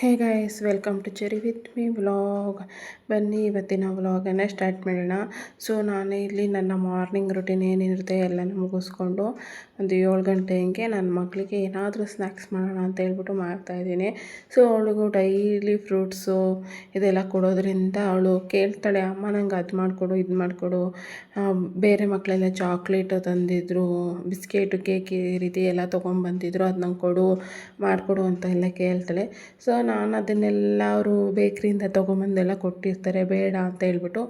Hey guys, welcome to Cherry with me vlog. ಬನ್ನಿ ಇವತ್ತಿನ ವ್ಲಾಗನ್ನು start ಮಾಡೋಣ. ಸೊ ನಾನು ಇಲ್ಲಿ ನನ್ನ ಮಾರ್ನಿಂಗ್ ರುಟೀನ್ ಏನಿರುತ್ತೆ ಎಲ್ಲನೂ ಮುಗಿಸ್ಕೊಂಡು ಒಂದು 7 ಗಂಟೆ ಹಿಂಗೆ ನನ್ನ ಮಗಳಿಗೆ ಏನಾದರೂ ಸ್ನ್ಯಾಕ್ಸ್ ಮಾಡೋಣ ಅಂತ ಹೇಳ್ಬಿಟ್ಟು ಮಾಡ್ತಾಯಿದ್ದೀನಿ. ಸೊ ಅವಳಿಗೂ ಡೈಲಿ ಫ್ರೂಟ್ಸು ಇದೆಲ್ಲ ಕೊಡೋದ್ರಿಂದ ಅವಳು ಕೇಳ್ತಾಳೆ, ಅಮ್ಮ ನಂಗೆ ಅದು ಮಾಡಿಕೊಡು ಇದು ಮಾಡಿಕೊಡು. ಬೇರೆ ಮಕ್ಕಳೆಲ್ಲ ಚಾಕ್ಲೇಟು ತಂದಿದ್ರು, ಬಿಸ್ಕೆಟು ಕೇಕ್ ಈ ರೀತಿ ಎಲ್ಲ ತೊಗೊಂಬಂದಿದ್ರು, ಅದು ನಂಗೆ ಕೊಡು ಮಾಡಿಕೊಡು ಅಂತ ಎಲ್ಲ ಕೇಳ್ತಾಳೆ. ಸೊ ನಾನು ಅದನ್ನೆಲ್ಲ ಅವರು ಬೇಕ್ರಿಯಿಂದ ತೊಗೊಂಬಂದೆಲ್ಲ ಕೊಟ್ಟಿರ್ತಾರೆ, ಬೇಡ ಅಂತ ಹೇಳ್ಬಿಟ್ಟು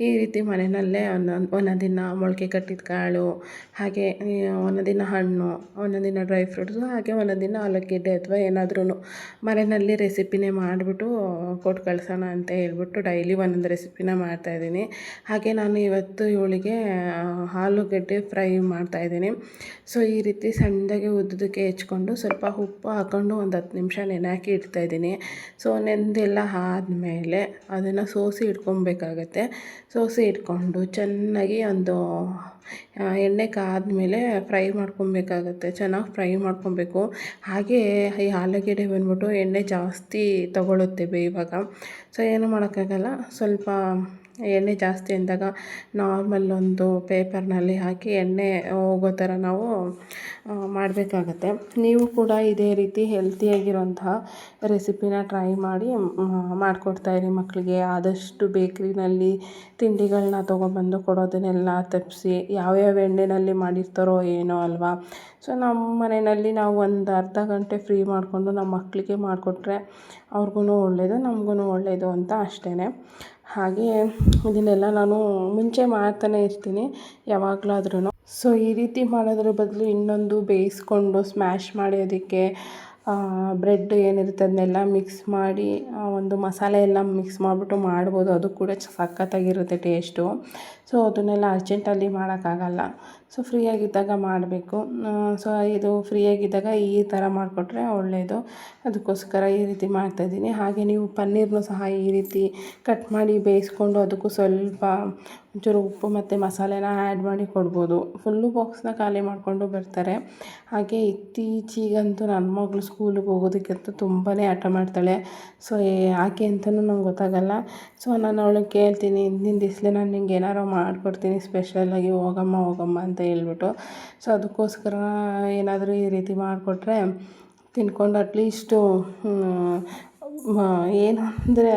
ಈ ರೀತಿ ಮನೆಯಲ್ಲೇ ಒಂದೊಂದು ದಿನ ಮೊಳಕೆ ಕಟ್ಟಿದ ಕಾಳು, ಹಾಗೆ ಒಂದೊಂದು ದಿನ ಹಣ್ಣು, ಒಂದೊಂದು ದಿನ ಡ್ರೈ ಫ್ರೂಟ್ಸು, ಹಾಗೆ ಒಂದೊಂದು ದಿನ ಆಲೂಗೆಡ್ಡೆ ಅಥವಾ ಏನಾದ್ರೂ ಮನೆಯಲ್ಲಿ ರೆಸಿಪಿನೇ ಮಾಡಿಬಿಟ್ಟು ಕೊಟ್ಟು ಕಳ್ಸೋಣ ಅಂತ ಹೇಳ್ಬಿಟ್ಟು ಡೈಲಿ ಒಂದೊಂದು ರೆಸಿಪಿನ ಮಾಡ್ತಾಯಿದ್ದೀನಿ. ಹಾಗೆ ನಾನು ಇವತ್ತು ಇವಳಿಗೆ ಆಲೂಗೆಡ್ಡೆ ಫ್ರೈ ಮಾಡ್ತಾಯಿದ್ದೀನಿ. ಸೊ ಈ ರೀತಿ ಸಣ್ಣದಾಗಿ ಉದ್ದಕ್ಕೆ ಹೆಚ್ಕೊಂಡು ಸ್ವಲ್ಪ ಉಪ್ಪು ಹಾಕ್ಕೊಂಡು ಒಂದು 10 ನಿಮಿಷ ನೆನೆ ಹಾಕಿ ಇಡ್ತಾಯಿದ್ದೀನಿ. ಸೊ ನೆಂದೆಲ್ಲ ಆದಮೇಲೆ ಅದನ್ನು ಸೋಸಿ ಇಟ್ಕೊಬೇಕಾಗತ್ತೆ. ಸೋಸಿ ಇಟ್ಕೊಂಡು ಚೆನ್ನಾಗಿ ಒಂದು ಎಣ್ಣೆ ಕಾದ್ಮೇಲೆ ಫ್ರೈ ಮಾಡ್ಕೊಬೇಕಾಗತ್ತೆ, ಚೆನ್ನಾಗಿ ಫ್ರೈ ಮಾಡ್ಕೊಬೇಕು. ಹಾಗೇ ಈ ಆಲೂಗೆಡ್ಡೆ ಬಂದ್ಬಿಟ್ಟು ಎಣ್ಣೆ ಜಾಸ್ತಿ ತಗೊಳುತ್ತೆ ಬೇಯುವಾಗ. ಸೊ ಏನೂ ಮಾಡೋಕ್ಕಾಗಲ್ಲ, ಸ್ವಲ್ಪ ಎಣ್ಣೆ ಜಾಸ್ತಿ ಅಂದಾಗ ನಾರ್ಮಲ್ ಒಂದು ಪೇಪರ್ನಲ್ಲಿ ಹಾಕಿ ಎಣ್ಣೆ ಹೋಗೋ ಥರ ನಾವು ಮಾಡಬೇಕಾಗತ್ತೆ. ನೀವು ಕೂಡ ಇದೇ ರೀತಿ ಹೆಲ್ತಿಯಾಗಿರೋಂತಹ ರೆಸಿಪಿನ ಟ್ರೈ ಮಾಡಿ ಮಾಡಿಕೊಡ್ತಾಯಿರಿ ಮಕ್ಕಳಿಗೆ. ಆದಷ್ಟು ಬೇಕ್ರಿನಲ್ಲಿ ತಿಂಡಿಗಳನ್ನ ತೊಗೊಬಂದು ಕೊಡೋದನ್ನೆಲ್ಲ ತಪ್ಪಿಸಿ, ಯಾವ್ಯಾವ ಎಣ್ಣೆಯಲ್ಲಿ ಮಾಡಿರ್ತಾರೋ ಏನೋ ಅಲ್ವಾ. ಸೊ ನಮ್ಮ ಮನೆಯಲ್ಲಿ ನಾವು ಒಂದು ಅರ್ಧ ಗಂಟೆ ಫ್ರೀ ಮಾಡಿಕೊಂಡು ನಮ್ಮ ಮಕ್ಕಳಿಗೆ ಮಾಡಿಕೊಟ್ರೆ ಅವ್ರಿಗೂ ಒಳ್ಳೆಯದು, ನಮಗೂ ಒಳ್ಳೆಯದು ಅಂತ ಅಷ್ಟೇ. ಹಾಗೆ ಇದನ್ನೆಲ್ಲ ನಾನು ಮುಂಚೆ ಮಾಡ್ತಾನೆ ಇರ್ತೀನಿ ಯಾವಾಗಲಾದ್ರೂ. ಸೊ ಈ ರೀತಿ ಮಾಡೋದ್ರ ಬದಲು ಇನ್ನೊಂದು ಬೇಯಿಸ್ಕೊಂಡು ಸ್ಮ್ಯಾಶ್ ಮಾಡಿ ಅದಕ್ಕೆ ಬ್ರೆಡ್ ಏನಿರುತ್ತೆ ಅದನ್ನೆಲ್ಲ ಮಿಕ್ಸ್ ಮಾಡಿ ಒಂದು ಮಸಾಲೆ ಎಲ್ಲ ಮಿಕ್ಸ್ ಮಾಡಿಬಿಟ್ಟು ಮಾಡ್ಬೋದು, ಅದು ಕೂಡ ಸಖತ್ತಾಗಿರುತ್ತೆ ಟೇಸ್ಟು. ಸೊ ಅದನ್ನೆಲ್ಲ ಅರ್ಜೆಂಟಲ್ಲಿ ಮಾಡೋಕ್ಕಾಗಲ್ಲ, ಸೊ ಫ್ರೀಯಾಗಿದ್ದಾಗ ಮಾಡಬೇಕು. ಸೊ ಇದು ಫ್ರೀಯಾಗಿದ್ದಾಗ ಈ ಥರ ಮಾಡಿಕೊಟ್ರೆ ಒಳ್ಳೆಯದು, ಅದಕ್ಕೋಸ್ಕರ ಈ ರೀತಿ ಮಾಡ್ತಾಯಿದ್ದೀನಿ. ಹಾಗೆ ನೀವು ಪನ್ನೀರ್ನೂ ಸಹ ಈ ರೀತಿ ಕಟ್ ಮಾಡಿ ಬೇಯಿಸ್ಕೊಂಡು ಅದಕ್ಕೂ ಸ್ವಲ್ಪ ಒಂಚೂರು ಉಪ್ಪು ಮತ್ತು ಮಸಾಲೆನ ಆ್ಯಡ್ ಮಾಡಿ ಕೊಡ್ಬೋದು. ಫುಲ್ಲು ಬಾಕ್ಸ್ನ ಖಾಲಿ ಮಾಡಿಕೊಂಡು ಬರ್ತಾರೆ. ಹಾಗೆ ಇತ್ತೀಚಿಗಂತೂ ನನ್ನ ಮಗಳು ಸ್ಕೂಲಿಗೆ ಹೋಗೋದಕ್ಕಂತೂ ತುಂಬಾ ಹಠ ಮಾಡ್ತಾಳೆ. ಸೊ ಯಾಕೆ ಅಂತಲೂ ನಂಗೆ ಗೊತ್ತಾಗಲ್ಲ. ಸೊ ನಾನು ಅವಳಿಗೆ ಕೇಳ್ತೀನಿ, ಹಿಂದಿನ ದಿವಸಲೇ ನಾನು ನಿಂಗೆ ಏನಾರು ಮಾಡಿಕೊಡ್ತೀನಿ ಸ್ಪೆಷಲಾಗಿ, ಹೋಗಮ್ಮ ಅಂತ ಹೇಳ್ಬಿಟ್ಟು. ಸೊ ಅದಕ್ಕೋಸ್ಕರ ಏನಾದರೂ ಈ ರೀತಿ ಮಾಡಿಕೊಟ್ರೆ ತಿನ್ಕೊಂಡು ಅಟ್ಲೀಸ್ಟು ಏನು ಅಂದರೆ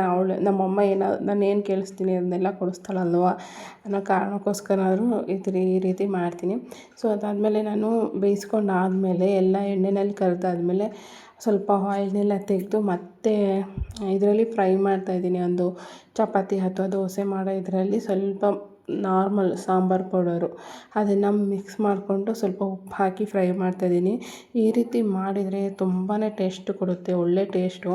ಅವಳು ನಮ್ಮಮ್ಮ ನಾನು ಏನು ಕೇಳಿಸ್ತೀನಿ ಅದನ್ನೆಲ್ಲ ಕೊಡಿಸ್ತಾಳಲ್ವ ಅನ್ನೋ ಕಾರಣಕ್ಕೋಸ್ಕರಾದ್ರೂ ಈ ರೀತಿ ಮಾಡ್ತೀನಿ. ಸೊ ಅದಾದಮೇಲೆ ನಾನು ಬೇಯಿಸ್ಕೊಂಡಾದಮೇಲೆ ಎಲ್ಲ ಎಣ್ಣೆಯಲ್ಲಿ ಕರೆದಾದ್ಮೇಲೆ ಸ್ವಲ್ಪ ಆಯಿಲ್ನೆಲ್ಲ ತೆಗೆದು ಮತ್ತೆ ಇದರಲ್ಲಿ ಫ್ರೈ ಮಾಡ್ತಾಯಿದ್ದೀನಿ. ಒಂದು ಚಪಾತಿ ಅಥವಾ ದೋಸೆ ಮಾಡೋ ಇದರಲ್ಲಿ ಸ್ವಲ್ಪ ನಾರ್ಮಲ್ ಸಾಂಬಾರು ಪೌಡರು ಅದನ್ನು ಮಿಕ್ಸ್ ಮಾಡಿಕೊಂಡು ಸ್ವಲ್ಪ ಉಪ್ಪು ಹಾಕಿ ಫ್ರೈ ಮಾಡ್ತಾಯಿದ್ದೀನಿ. ಈ ರೀತಿ ಮಾಡಿದರೆ ತುಂಬಾ ಟೇಸ್ಟ್ ಕೊಡುತ್ತೆ, ಒಳ್ಳೆ ಟೇಸ್ಟು.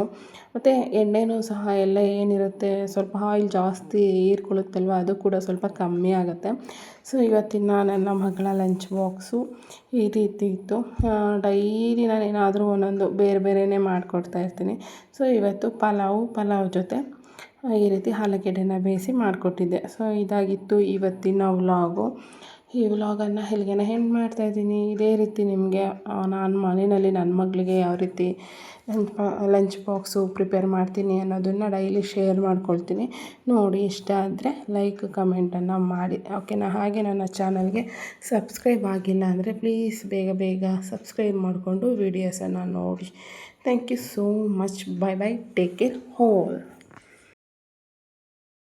ಮತ್ತು ಎಣ್ಣೆನೂ ಸಹ ಎಲ್ಲ ಏನಿರುತ್ತೆ ಸ್ವಲ್ಪ ಆಯಿಲ್ ಜಾಸ್ತಿ ಹೀರ್ಕೊಳ್ಳುತ್ತಲ್ವ, ಅದು ಕೂಡ ಸ್ವಲ್ಪ ಕಮ್ಮಿ ಆಗುತ್ತೆ. ಸೊ ಇವತ್ತಿನ ನನ್ನ ಮಗಳ ಲಂಚ್ ಬಾಕ್ಸು ಈ ರೀತಿ ಇತ್ತು. ಡೈಲಿ ನಾನು ಏನಾದರೂ ಒಂದೊಂದು ಬೇರೆ ಬೇರೆಯೇ ಮಾಡಿಕೊಡ್ತಾಯಿರ್ತೀನಿ. ಸೊ ಇವತ್ತು ಪಲಾವ್ ಜೊತೆ ಈ ರೀತಿ ಆಲೂಗೆಡ್ಡೆನ ಬೇಯಿಸಿ ಮಾಡಿಕೊಟ್ಟಿದ್ದೆ. ಸೊ ಇದಾಗಿತ್ತು ಇವತ್ತಿನ ವ್ಲಾಗು. ಈ ವ್ಲಾಗನ್ನು ಇಲ್ಲಿಗೆ ಎಂಡ್ ಮಾಡ್ತಾಯಿದ್ದೀನಿ. ಇದೇ ರೀತಿ ನಿಮಗೆ ನಾನು ಮನೆಯಲ್ಲಿ ನನ್ನ ಮಗಳಿಗೆ ಯಾವ ರೀತಿ ಲಂಚ್ ಬಾಕ್ಸು ಪ್ರಿಪೇರ್ ಮಾಡ್ತೀನಿ ಅನ್ನೋದನ್ನು ಡೈಲಿ ಶೇರ್ ಮಾಡ್ಕೊಳ್ತೀನಿ. ನೋಡಿ ಇಷ್ಟ ಆದರೆ ಲೈಕ್ ಕಮೆಂಟನ್ನು ಮಾಡಿ, ಓಕೆನಾ. ಹಾಗೆ ನನ್ನ ಚಾನಲ್ಗೆ ಸಬ್ಸ್ಕ್ರೈಬ್ ಆಗಿಲ್ಲ ಅಂದರೆ ಪ್ಲೀಸ್ ಬೇಗ ಸಬ್ಸ್ಕ್ರೈಬ್ ಮಾಡಿಕೊಂಡು ವೀಡಿಯೋಸನ್ನು ನೋಡಿ. Thank you so much. Bye take care all.